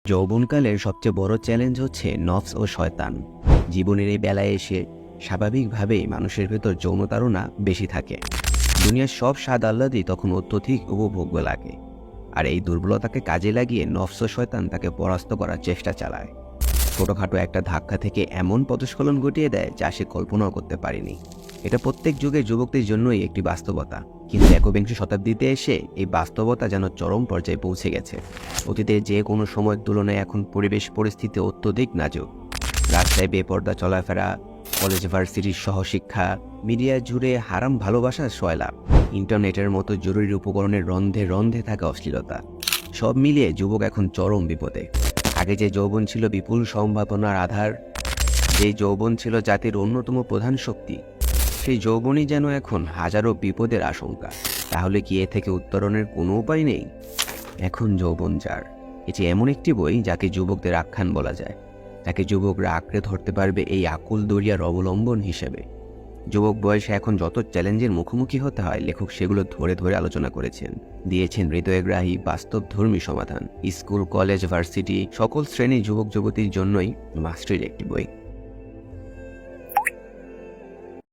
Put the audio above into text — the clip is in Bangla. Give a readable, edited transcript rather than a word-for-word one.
যৌবনকালের সবচেয়ে বড় চ্যালেঞ্জ হচ্ছে নফস ও শয়তান। জীবনের এই বেলায় এসে স্বাভাবিকভাবেই মানুষের ভেতর যৌনতারণা বেশি থাকে। দুনিয়ার সব স্বাদ আহ্লাদই তখন অত্যধিক উপভোগ্য লাগে, আর এই দুর্বলতাকে কাজে লাগিয়ে নফস ও শয়তান তাকে পরাস্ত করার চেষ্টা চালায়। ছোটখাটো একটা ধাক্কা থেকে এমন পদস্খলন ঘটিয়ে দেয় যা সে কল্পনাও করতে পারেনি। এটা প্রত্যেক যুগের যুবকদের জন্যই একটি বাস্তবতা, কিন্তু একবিংশ শতাব্দীতে এসে এই বাস্তবতা যেন চরম পর্যায়ে পৌঁছে গেছে। অতীতে যে কোনো সময়ের তুলনায় এখন পরিবেশ পরিস্থিতি অত্যধিক নাজুক। রাস্তায় বেপর্দা চলাফেরা, কলেজ ভার্সিটির সহশিক্ষা, মিডিয়া জুড়ে হারাম ভালোবাসার সয়লাভ, ইন্টারনেটের মতো জরুরি উপকরণের রন্ধে রন্ধে থাকা অশ্লীলতা, সব মিলিয়ে যুবক এখন চরম বিপদে। আগে যে যৌবন ছিল বিপুল সম্ভাবনার আধার, যে যৌবন ছিল জাতির অন্যতম প্রধান শক্তি, সেই যৌবনই যেন এখন হাজারো বিপদের আশঙ্কা। তাহলে কি এ থেকে উত্তরণের কোনো উপায় নেই? এখন যৌবন যার, এটি এমন একটি বই যাকে যুবকদের আখ্যান বলা যায়, যাকে যুবকরা আঁকড়ে ধরতে পারবে এই আকুল দরিয়ার অবলম্বন হিসেবে। যুবক বয়সে এখন যত চ্যালেঞ্জের মুখোমুখি হতে হয়, লেখক সেগুলো ধরে ধরে আলোচনা করেছেন, দিয়েছেন হৃদয়গ্রাহী বাস্তবধর্মী সমাধান। স্কুল, কলেজ, ভার্সিটি সকল শ্রেণীর যুবক যুবতীর জন্যই মাস্টারের একটি বই।